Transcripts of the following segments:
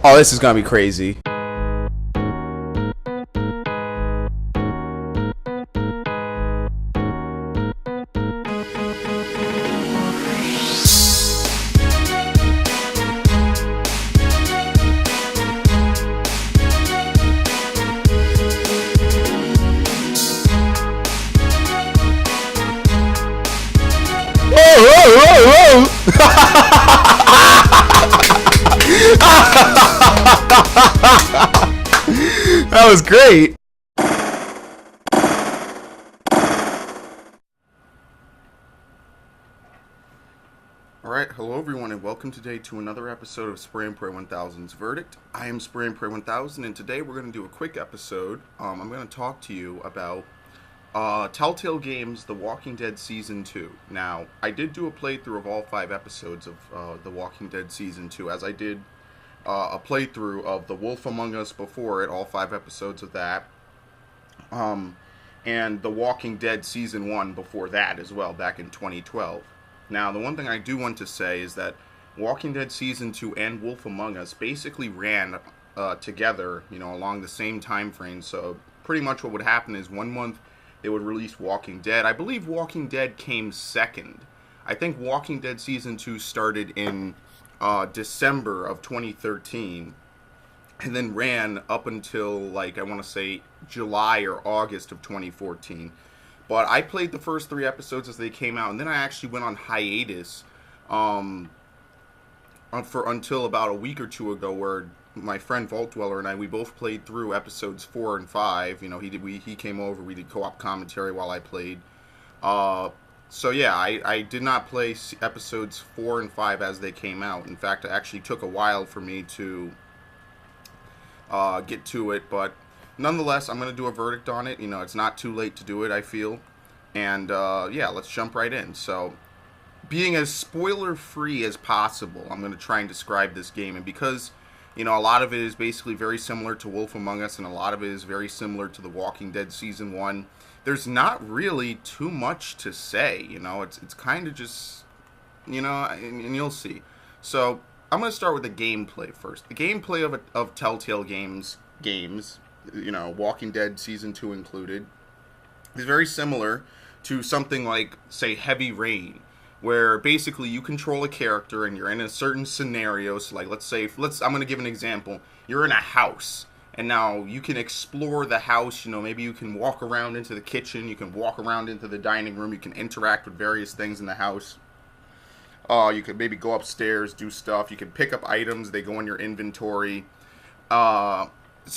Oh, this is gonna be crazy. That was great. Alright, hello everyone and welcome today to another episode of SpraynPray1000's Verdict. I am SpraynPray1000 and today we're going to do a quick episode. I'm going to talk to you about Telltale Games' The Walking Dead Season 2. Now, I did do a playthrough of all 5 episodes of The Walking Dead Season 2, as I did a playthrough of The Wolf Among Us before it, all 5 episodes of that, and The Walking Dead Season 1 before that as well, back in 2012. Now, the one thing I do want to say is that Walking Dead Season 2 and Wolf Among Us basically ran together, along the same time frame, so pretty much what would happen is 1 month they would release Walking Dead. I believe Walking Dead came second. I think Walking Dead Season 2 started in December of 2013 and then ran up until, I want to say July or August of 2014. But I played the first 3 episodes as they came out, and then I actually went on hiatus for until about a week or two ago, where my friend Vault Dweller and I, we both played through episodes 4 and 5. He came over, we did co-op commentary while I played. So yeah, I did not play episodes 4 and 5 as they came out. In fact, it actually took a while for me to get to it, but nonetheless, I'm going to do a verdict on it. It's not too late to do it, I feel. And yeah, let's jump right in. So, being as spoiler-free as possible, I'm going to try and describe this game. And because, a lot of it is basically very similar to Wolf Among Us, and a lot of it is very similar to The Walking Dead Season 1, there's not really too much to say. It's kind of just, and you'll see. So, I'm going to start with the gameplay first. The gameplay of Telltale games, Walking Dead Season 2 included, is very similar to something like, say, Heavy Rain, where basically you control a character and you're in a certain scenario. So, I'm going to give an example. You're in a house, and now you can explore the house. Maybe you can walk around into the kitchen, you can walk around into the dining room, you can interact with various things in the house. You could maybe go upstairs, do stuff. You can pick up items, they go in your inventory. So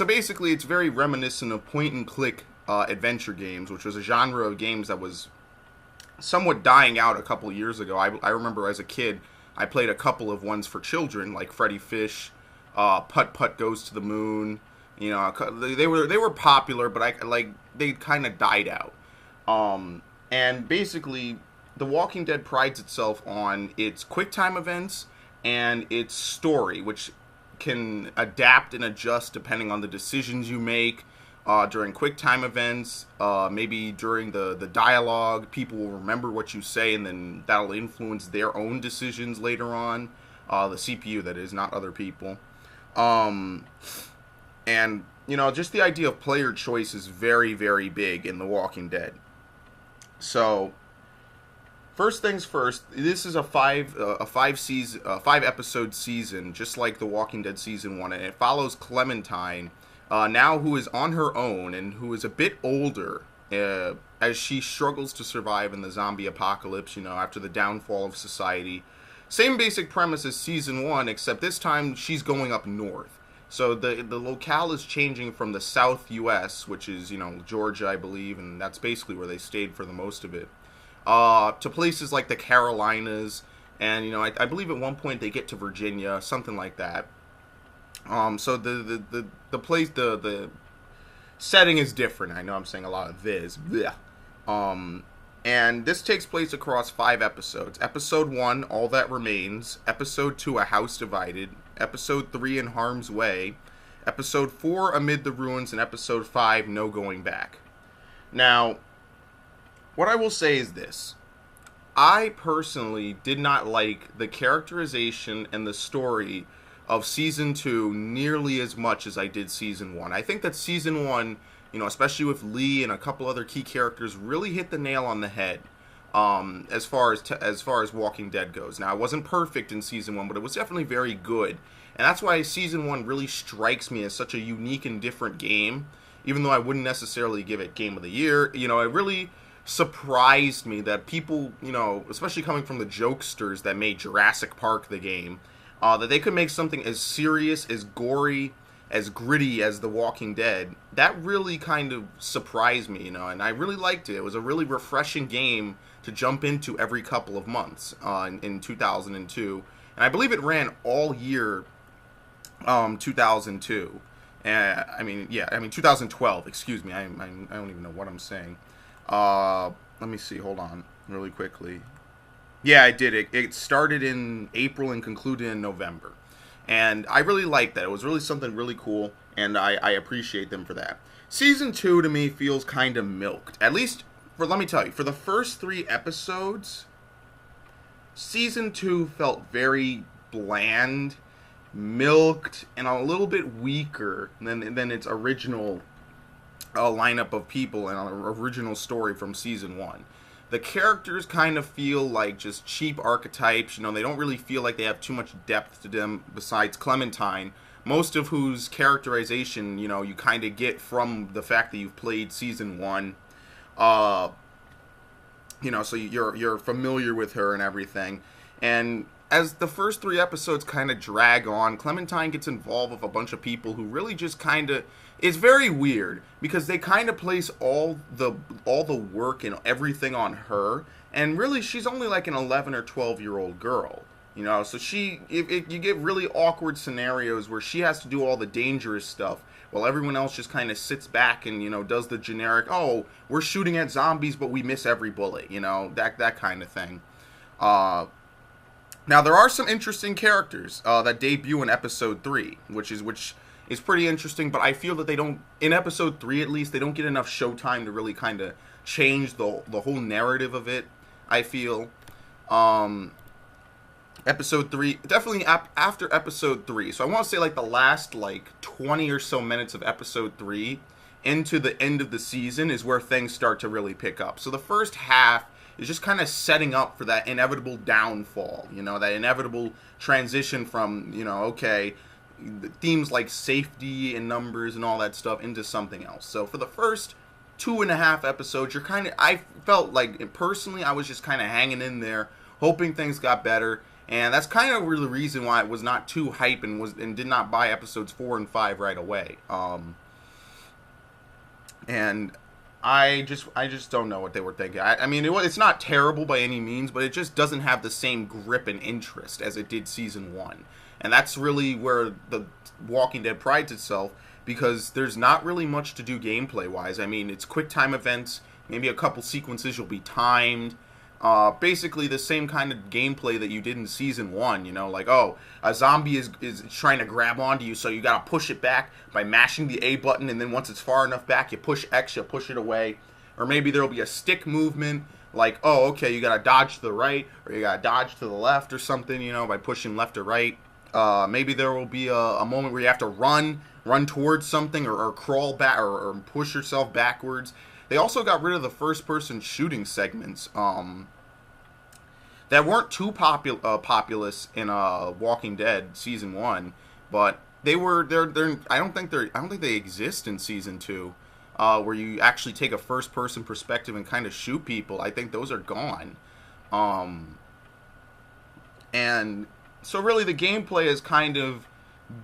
basically, it's very reminiscent of point-and-click adventure games, which was a genre of games that was somewhat dying out a couple years ago. I remember as a kid, I played a couple of ones for children, like Freddy Fish, Putt Putt Goes to the Moon. They were popular, but they kind of died out. And basically, The Walking Dead prides itself on its QuickTime events and its story, which can adapt and adjust depending on the decisions you make during QuickTime events. Maybe during the dialogue, people will remember what you say, and then that'll influence their own decisions later on. The CPU, that is, not other people. And, just the idea of player choice is very, very big in The Walking Dead. So, first things first, this is a 5-episode season, just like The Walking Dead Season 1, and it follows Clementine, now who is on her own and who is a bit older, as she struggles to survive in the zombie apocalypse, after the downfall of society. Same basic premise as Season 1, except this time she's going up north. So the locale is changing from the South U.S., which is, Georgia, I believe, and that's basically where they stayed for the most of it, to places like the Carolinas, and I believe at one point they get to Virginia, something like that. So the place, the setting is different. I know I'm saying a lot of this. Blech. And this takes place across 5 episodes. Episode 1, All That Remains. Episode 2, A House Divided. Episode 3, In Harm's Way. Episode 4, Amid the Ruins. And Episode 5, No Going Back. Now, what I will say is this. I personally did not like the characterization and the story of Season 2 nearly as much as I did Season 1. I think that Season 1, especially with Lee and a couple other key characters, really hit the nail on the head as far as Walking Dead goes. Now, it wasn't perfect in Season 1, but it was definitely very good. And that's why Season 1 really strikes me as such a unique and different game, even though I wouldn't necessarily give it Game of the Year. It really surprised me that people, especially coming from the jokesters that made Jurassic Park the game, that they could make something as serious, as gory, as gritty as The Walking Dead. That really kind of surprised me, and I really liked it. It was a really refreshing game to jump into every couple of months in 2002. And I believe it ran all year 2002. 2012, excuse me. I don't even know what I'm saying. Let me see, hold on, really quickly. Yeah, I did. It started in April and concluded in November. And I really liked that. It was really something really cool, and I appreciate them for that. Season 2, to me, feels kind of milked. At least, let me tell you, for the first 3 episodes, Season 2 felt very bland, milked, and a little bit weaker than its original lineup of people and an original story from Season 1. The characters kind of feel like just cheap archetypes. They don't really feel like they have too much depth to them besides Clementine, most of whose characterization, you kind of get from the fact that you've played Season 1. So you're familiar with her and everything. And as the first 3 episodes kind of drag on, Clementine gets involved with a bunch of people who really just kind of... It's very weird, because they kind of place all the work and everything on her, and really she's only like an 11 or 12-year-old girl, so you get really awkward scenarios where she has to do all the dangerous stuff, while everyone else just kind of sits back and, does the generic, oh, we're shooting at zombies, but we miss every bullet, that kind of thing. Now, there are some interesting characters that debut in Episode 3, which is pretty interesting, but I feel that they don't, in Episode 3 at least, they don't get enough showtime to really kind of change the whole narrative of it, I feel. Episode 3, definitely after Episode 3, so I want to say like the last 20 or so minutes of Episode 3 into the end of the season is where things start to really pick up. So the first half is just kind of setting up for that inevitable downfall, that inevitable transition from, okay, themes like safety and numbers and all that stuff into something else. So for the first 2.5 episodes, I felt like, personally, I was just kind of hanging in there, hoping things got better, and that's kind of the reason why I was not too hype and did not buy episodes 4 and 5 right away. And I just don't know what they were thinking. It's not terrible by any means, but it just doesn't have the same grip and interest as it did Season 1. And that's really where The Walking Dead prides itself, because there's not really much to do gameplay-wise. It's quick time events, maybe a couple sequences you'll be timed. Basically the same kind of gameplay that you did in Season 1, like, oh, a zombie is trying to grab onto you, so you gotta push it back by mashing the A button, and then once it's far enough back, you push X, you push it away. Or maybe there'll be a stick movement, like, oh, okay, you gotta dodge to the right, or you gotta dodge to the left or something, by pushing left or right. Maybe there will be a moment where you have to run towards something, or crawl back, or push yourself backwards. They also got rid of the first-person shooting segments that weren't too populous in Walking Dead Season 1, but I don't think they exist in Season 2, where you actually take a first-person perspective and kind of shoot people. I think those are gone, and so really the gameplay has kind of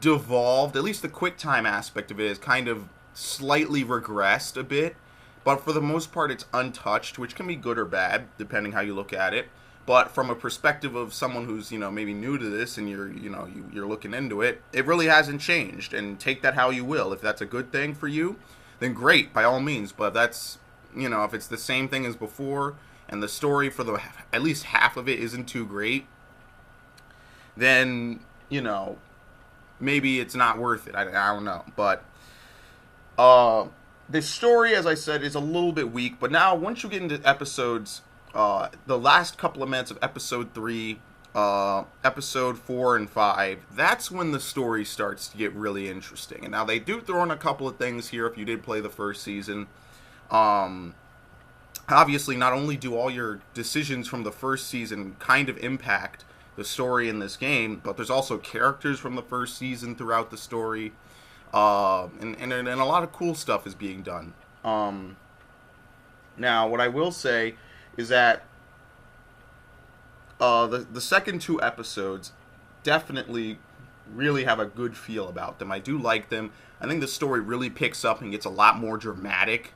devolved. At least the quick time aspect of it has kind of slightly regressed a bit, but for the most part it's untouched, which can be good or bad depending how you look at it. But from a perspective of someone who's maybe new to this and you're looking into it, it really hasn't changed. And take that how you will. If that's a good thing for you, then great, by all means. But that's if it's the same thing as before and the story for at least half of it isn't too great, then maybe it's not worth it. I don't know. But the story, as I said, is a little bit weak. But now, once you get into episodes, the last couple of minutes of Episode 3 episode 4 and 5, that's when the story starts to get really interesting. And now they do throw in a couple of things here if you did play the first season. Obviously, not only do all your decisions from the first season kind of impact the story in this game, but there's also characters from the first season throughout the story. And a lot of cool stuff is being done. Now, what I will say is that the second 2 episodes definitely really have a good feel about them. I do like them. I think the story really picks up and gets a lot more dramatic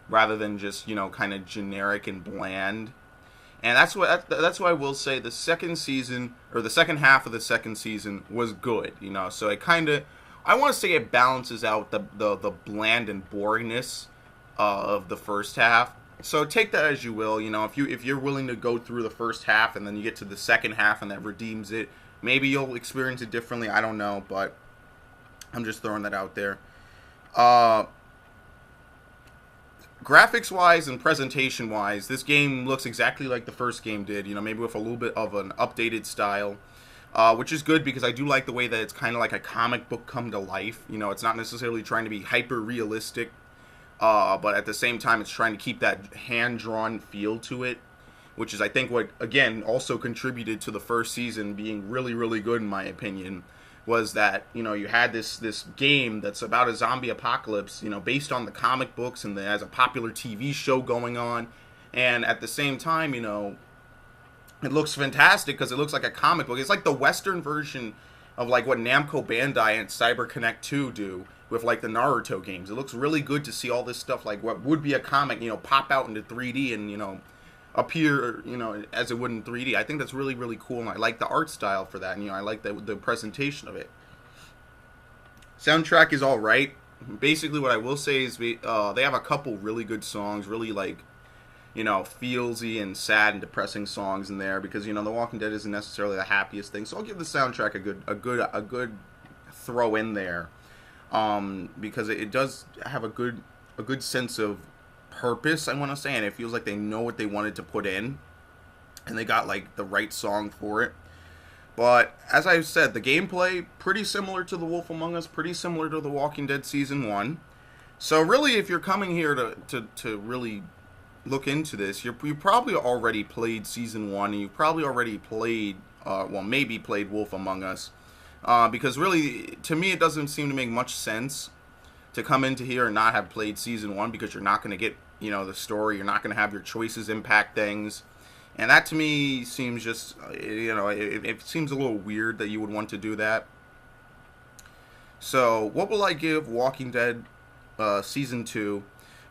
rather than just, kind of generic and bland. And that's why I will say the second season, or the second half of the second season, was good. So it kind of, I want to say it balances out the bland and boringness of the first half. So take that as you will. If you're willing to go through the first half and then you get to the second half and that redeems it, maybe you'll experience it differently. I don't know, but I'm just throwing that out there. Graphics-wise and presentation-wise, this game looks exactly like the first game did, maybe with a little bit of an updated style, which is good because I do like the way that it's kind of like a comic book come to life. It's not necessarily trying to be hyper-realistic, but at the same time, it's trying to keep that hand-drawn feel to it, which is, I think, what, again, also contributed to the first season being really, really good, in my opinion, was that, you had this game that's about a zombie apocalypse, based on the comic books, and has a popular TV show going on, and at the same time, it looks fantastic because it looks like a comic book. It's like the Western version of, like, what Namco Bandai and CyberConnect 2 do with, like, the Naruto games. It looks really good to see all this stuff, like what would be a comic, pop out into 3D and, appear, as it would in 3D. I think that's really, really cool, and I like the art style for that, and, I like the presentation of it. Soundtrack is alright. Basically, what I will say is they have a couple really good songs, really, like, feelsy and sad and depressing songs in there, because, The Walking Dead isn't necessarily the happiest thing, so I'll give the soundtrack a good throw in there, because it does have a good sense of purpose, I want to say, and it feels like they know what they wanted to put in, and they got, like, the right song for it. But as I said, the gameplay pretty similar to The Wolf Among Us, pretty similar to The Walking Dead Season 1. So really, if you're coming here to really look into this, you probably already played Season 1, and you've probably already played, maybe played Wolf Among Us, because really, to me, it doesn't seem to make much sense to come into here and not have played Season 1, because you're not going to get, the story, you're not going to have your choices impact things, and that to me seems just, it seems a little weird that you would want to do that. So, what will I give Walking Dead Season 2?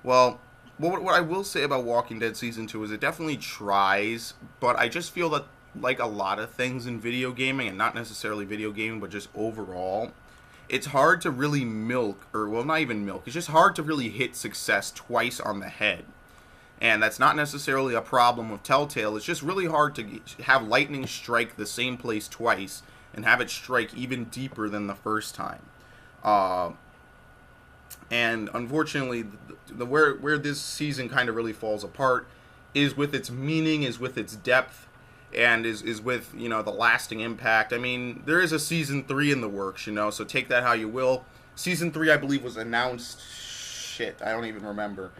Well, what I will say about Walking Dead Season 2 is it definitely tries, but I just feel that, like a lot of things in video gaming, and not necessarily video gaming, but just overall, it's hard to really not even milk, it's just hard to really hit success twice on the head. And that's not necessarily a problem with Telltale, it's just really hard to have lightning strike the same place twice, and have it strike even deeper than the first time. And unfortunately, where this season kind of really falls apart is with its meaning, is with its depth, and is with, the lasting impact. I mean, there is a Season 3 in the works, so take that how you will. Season 3, I believe, was announced, I don't even remember.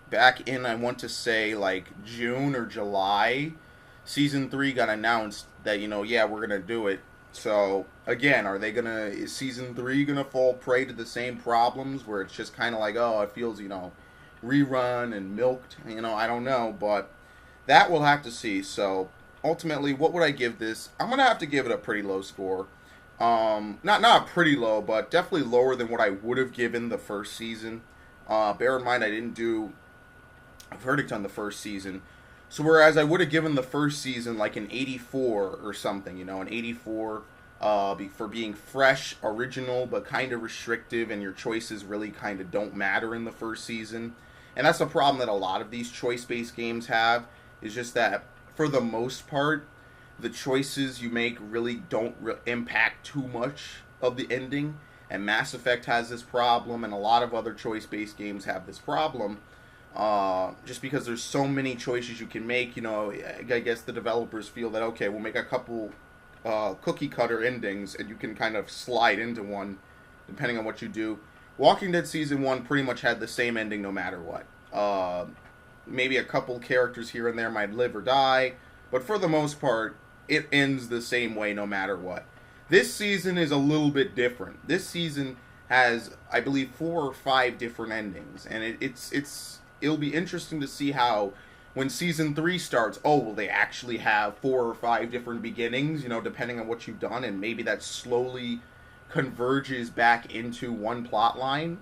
Back in, I want to say, like, June or July, Season 3 got announced that, we're going to do it. So, again, is Season 3 going to fall prey to the same problems where it's just kind of like, oh, it feels, rerun and milked? I don't know, but that we'll have to see. So, ultimately, what would I give this? I'm going to have to give it a pretty low score. Not pretty low, but definitely lower than what I would have given the first season. Bear in mind, I didn't do a verdict on the first season. So whereas I would have given the first season like an 84 or something, an 84 for being fresh, original, but kind of restrictive, and your choices really kind of don't matter in the first season. And that's the problem that a lot of these choice-based games have, is just that, for the most part, the choices you make really don't impact too much of the ending. And Mass Effect has this problem, and a lot of other choice-based games have this problem. just because there's so many choices you can make. You know, I guess the developers feel that, okay, we'll make a couple cookie cutter endings, and you can kind of slide into one depending on what you do. Walking Dead Season 1 pretty much had the same ending no matter what. Maybe a couple characters here and there might live or die, but for the most part, it ends the same way no matter what. This season is a little bit different. This season has, I believe, 4 or 5 different endings, and it'll be interesting to see how, when Season 3 starts, will they actually have 4 or 5 different beginnings, you know, depending on what you've done, and maybe that slowly converges back into one plot line,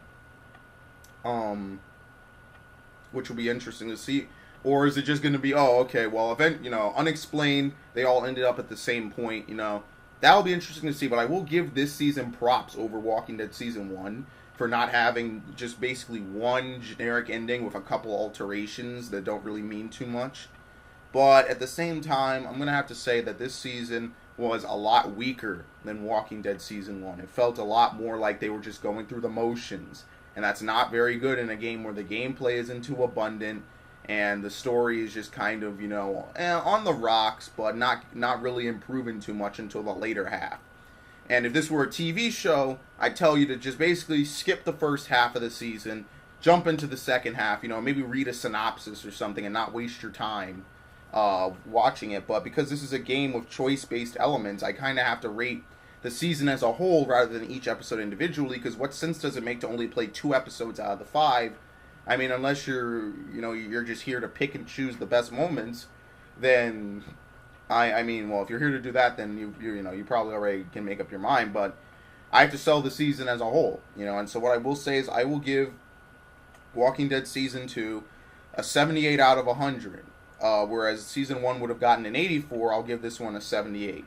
which will be interesting to see. Or is it just going to be, unexplained, they all ended up at the same point, you know. That'll be interesting to see, but I will give this season props over Walking Dead Season 1 for not having just basically one generic ending with a couple alterations that don't really mean too much. But at the same time, I'm going to have to say that this season was a lot weaker than Walking Dead Season 1. It felt a lot more like they were just going through the motions, and that's not very good in a game where the gameplay isn't too abundant and the story is just kind of, on the rocks, but not really improving too much until the later half. And if this were a TV show, I'd tell you to just basically skip the first half of the season, jump into the second half, maybe read a synopsis or something and not waste your time watching it. But because this is a game with choice-based elements, I kind of have to rate the season as a whole rather than each episode individually, because what sense does it make to only play 2 episodes out of the 5? I mean, unless you're just here to pick and choose the best moments, then if you're here to do that, then you probably already can make up your mind. But I have to sell the season as a whole, and so what I will say is I will give Walking Dead Season 2 a 78 out of 100, whereas Season 1 would have gotten an 84. I'll give this one a 78.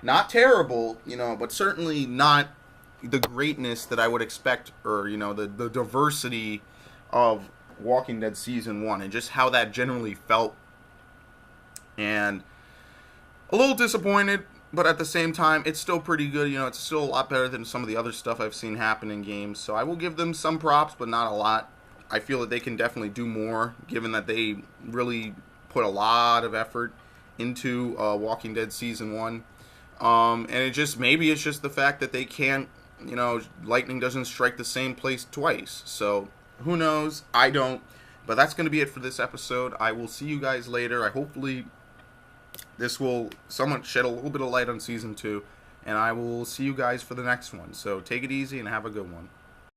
Not terrible, but certainly not the greatness that I would expect, or the diversity of Walking Dead Season 1 and just how that generally felt. And a little disappointed, but at the same time, it's still pretty good. It's still a lot better than some of the other stuff I've seen happen in games. So I will give them some props, but not a lot. I feel that they can definitely do more, given that they really put a lot of effort into Walking Dead Season 1. And maybe it's just the fact that they can't, lightning doesn't strike the same place twice. So who knows? I don't. But that's going to be it for this episode. I will see you guys later. Hopefully this will somewhat shed a little bit of light on Season 2. And I will see you guys for the next one. So take it easy and have a good one.